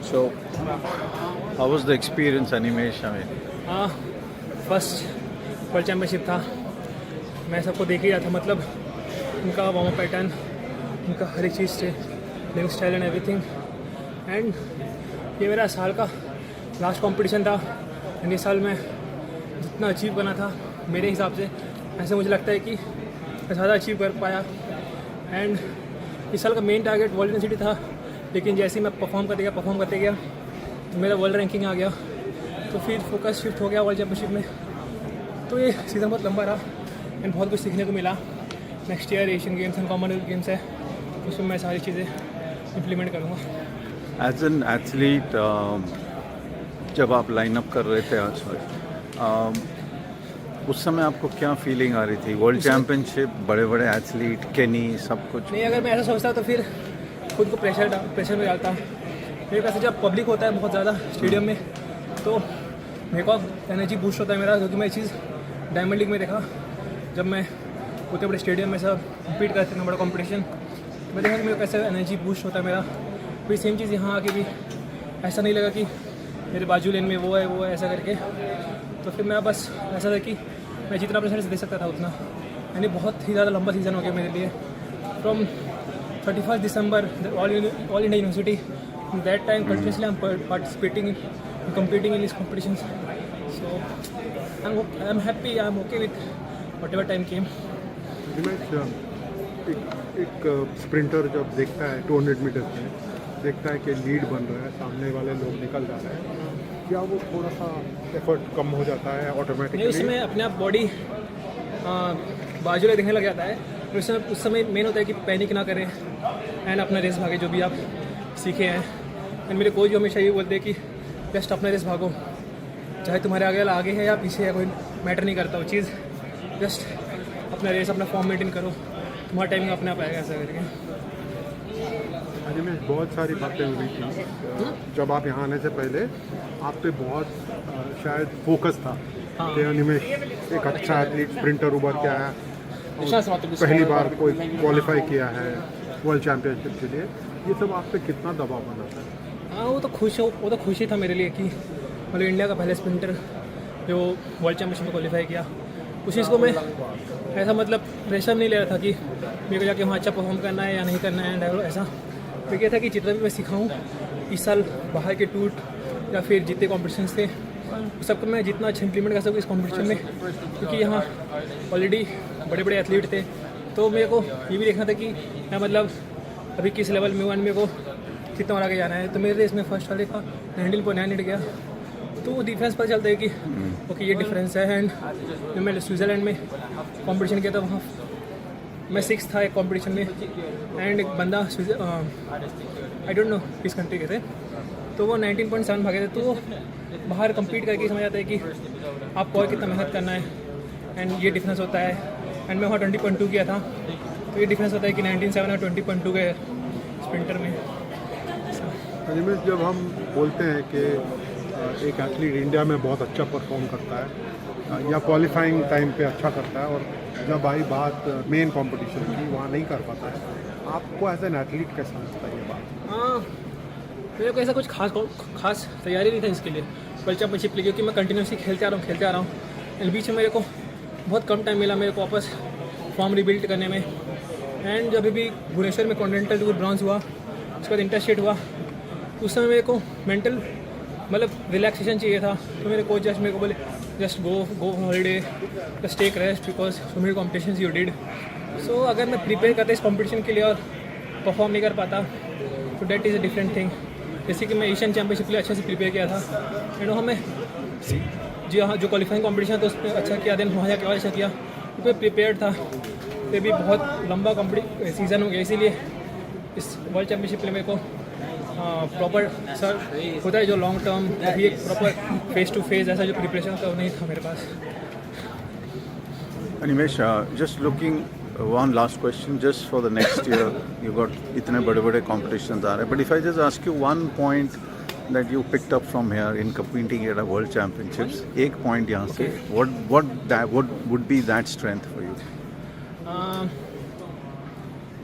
So, how was the experience, Animesh? I mean, हाँ, first world championship था। मैं सबको देख ही रहा था, मतलब उनका वार्म अप पैटर्न, उनका हर एक चीज़ से playing style and everything. And ये मेरा साल का लास्ट कंपटीशन था एंड इस साल मैं जितना अचीव करना था मेरे हिसाब से, ऐसे मुझे लगता है कि मैं ज़्यादा अचीव कर पाया। एंड इस साल का मेन टारगेट वर्ल्ड यूनिवर्सिटी था, लेकिन जैसे ही मैं परफॉर्म करते गया तो मेरा वर्ल्ड रैंकिंग आ गया, तो फिर फोकस शिफ्ट हो गया वर्ल्ड चैम्पियनशिप में। तो ये सीज़न बहुत लंबा रहा एंड बहुत कुछ सीखने को मिला। Next year Asian games and Commonwealth games है, उसमें मैं सारी चीज़ें इम्प्लीमेंट करूँगा। as an athlete, जब आप लाइन अप कर रहे थे उस समय आपको क्या फीलिंग आ रही थी? वर्ल्ड चैम्पियनशिप, बड़े बड़े एथलीट, केनी, सब कुछ। नहीं, अगर मैं ऐसा सोचता तो फिर खुद को प्रेशर में डालता। मेरे पास जब पब्लिक होता है बहुत ज़्यादा स्टेडियम में, तो मेरे को एनर्जी बूस्ट होता है मेरा, क्योंकि मैं ये चीज़ डायमंड लीग में देखा। जब मैं उतने बड़े स्टेडियम में सब कम्पीट करते थे, बड़ा कॉम्पिटिशन, मैं देखा कि मेरे को कैसे एनर्जी बूस्ट होता है मेरा। फिर सेम चीज़ यहाँ आके भी ऐसा नहीं लगा कि मेरे बाजू लेन में वो है ऐसा करके। तो फिर मैं बस ऐसा था कि मैं जितना प्रेशर दे सकता था उतना। यानी बहुत ही ज़्यादा लंबा सीज़न हो गया मेरे लिए। From 31 December all India university, that time continuously I am participating in competing in these competitions. So I'm happy, I'm okay with whatever time came. एक स्प्रिंटर जब देखता है 200 मीटर में, देखता है कि लीड बन रहा है, सामने वाले लोग निकल जा रहे हैं, क्या वो थोड़ा सा एफर्ट कम हो जाता है ऑटोमेटिकली? नहीं, उसमें अपने आप बॉडी बाजू दिखने लग जाता है। उस समय मेन होता है कि पैनिक ना करें एंड अपना रेस भागे, जो भी आप सीखे हैं। एंड मेरे कोच जो हमेशा ये बोलते हैं कि जस्ट अपना रेस भागो, चाहे तुम्हारे आगे वाला आगे है या पीछे है, कोई मैटर नहीं करता वो चीज़। जस्ट अपना रेस, अपना फॉर्म मेंटेन करो, तुम्हारा टाइमिंग अपने आप आएगा, ऐसा करके। अरे में बहुत सारी बातें हुई थी जब आप यहाँ आने से पहले, आप पे बहुत शायद फोकस था कि अनिमेश एक अच्छा एथलीट, स्प्रिंटर उभर के आया, पहली बार कोई क्वालिफाई किया है वर्ल्ड चैम्पियनशिप के लिए। ये सब आप पे कितना दबाव बना था? हाँ, वो तो खुशी था मेरे लिए कि मतलब इंडिया का पहले स्प्रिंटर जो वर्ल्ड चैम्पियनशिप में क्वालिफाई किया। उस चीज़ को मैं ऐसा मतलब प्रेशर नहीं ले रहा था कि मेरे को जाके वहाँ अच्छा परफॉर्म करना है या नहीं करना है। ऐसा तो क्या था कि जितना भी मैं सिखाऊँ इस साल, बाहर के टूर या फिर जितने कॉम्पिटिशन्स थे, उस सबको मैं जितना अच्छा इम्प्लीमेंट कर सकूँ इस कॉम्पिटिशन में, क्योंकि यहाँ ऑलरेडी बड़े बड़े एथलीट थे। तो मेरे को ये भी देखना था कि मैं मतलब अभी किस लेवल में हूँ, मेरे को कितना और आगे जाना है। तो मेरे रेस में फर्स्ट वाले का 19.98 गया, तो वो डिफरेंस पता चलता है कि ओके ये डिफरेंस है। एंड जब मैं स्विट्ज़रलैंड में कंपटीशन किया था, वहाँ मैं 6th था एक कंपटीशन में, एंड एक बंदा आई डोंट नो किस कंट्री के थे, तो वो 19.7 भागे थे। तो वो बाहर कम्पीट करके समझ आता है कि आपको और कितना मेहनत करना है, एंड ये डिफरेंस होता है। एंड मैं वहाँ 20.2 किया था, तो ये डिफरेंस होता है कि 19.7 और 20.2 के स्प्रिंटर में। जब हम बोलते हैं कि एक एथलीट इंडिया में बहुत अच्छा परफॉर्म करता है या क्वालिफाइंग टाइम पे अच्छा करता है, और जब आई बात मेन कंपटीशन की वहाँ नहीं कर पाता है, आपको एज एन एथलीट कैसा लगता है ये बात? हाँ, मेरे को ऐसा कुछ खास तैयारी नहीं था इसके लिए, वर्ल्ड चैम्पियनशिप के लिए, क्योंकि मैं कंटिन्यूसली खेलते आ रहा हूँ। एंड बीच में मेरे को बहुत कम टाइम मिला मेरे को वापस फॉर्म रिबिल्ड करने में। एंड जब भी भुवनेश्वर में कॉन्टिनेंटल टूर ब्रॉन्ज हुआ, उसके बाद इंटरस्टेट हुआ, उस समय मेरे को मेंटल मतलब रिलैक्सेशन चाहिए था। तो मेरे कोच जस्ट मेरे को बोले just go holiday, just take rest, because so many competitions you did. So अगर मैं प्रिपेयर करता इस कॉम्पिटिशन के लिए और परफॉर्म नहीं कर पाता, तो that is a different thing. जैसे कि मैं एशियन चैम्पियनशिप के लिए अच्छे से प्रिपेयर किया था, एंड वहाँ मैं जी हाँ जो क्वालिफाइंग कॉम्पिटिशन था उस पर अच्छा किया, देन वहाँ जाके और अच्छा किया, क्योंकि प्रिपेयर था। फिर भी बहुत लंबा सीज़न हो गया, इसीलिए इस वर्ल्ड चैम्पियनशिप के लिए मेरे को प्रॉपर सर होता है जो लॉन्ग टर्म, अभी एक प्रॉपर फेस टू फेस ऐसा जो प्रिपरेशन था वो नहीं था मेरे पास। Animesh, just looking, one last question, just for the next year, you got इतने बड़े बड़े competitions आ रहे हैं, but if I just ask you one point that you picked up from here in competing at a world championships, एक point यहाँ से, what would be that strength for you?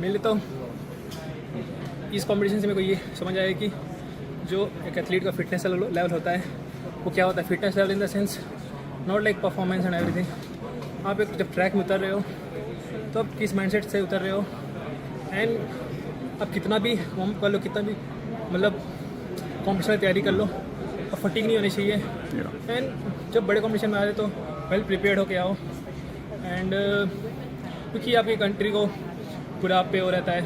मेरे लिए तो इस कंपटीशन से मेरे को ये समझ आया कि जो एक एथलीट का फिटनेस लेवल होता है वो क्या होता है, fitness level in the sense not like performance and everything. आप एक जब ट्रैक में उतर रहे हो तो आप किस माइंडसेट से उतर रहे हो, एंड आप कितना भी वार्म कर लो, कितना भी मतलब कॉम्पिटिशन की तैयारी कर लो, और फटीग नहीं होनी चाहिए। एंड जब बड़े कॉम्पिटिशन में आ रहे तो वेल प्रिपेयर्ड होके आओ, एंड क्योंकि आपकी कंट्री को पूरा आप पे हो रहता है,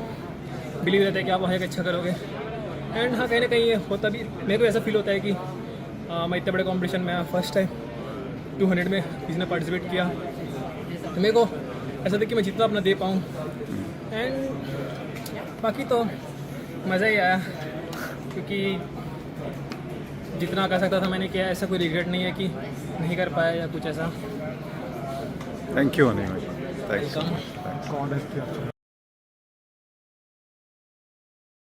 बिलीव रहता है कि आप वहाँ अच्छा करोगे। एंड हाँ, कहीं ना कहीं ये होता भी, मेरे को ऐसा फील होता है कि मैं इतने बड़े कंपटीशन में फर्स्ट टाइम 200 में किसी ने पार्टिसिपेट किया, तो मेरे को ऐसा था कि मैं जितना अपना दे पाऊँ। एंड बाकी तो मज़ा ही आया, क्योंकि जितना कर सकता था मैंने किया, ऐसा कोई रिग्रेट नहीं है कि नहीं कर पाया या कुछ ऐसा। Thank you Animesh, thanks. कौन है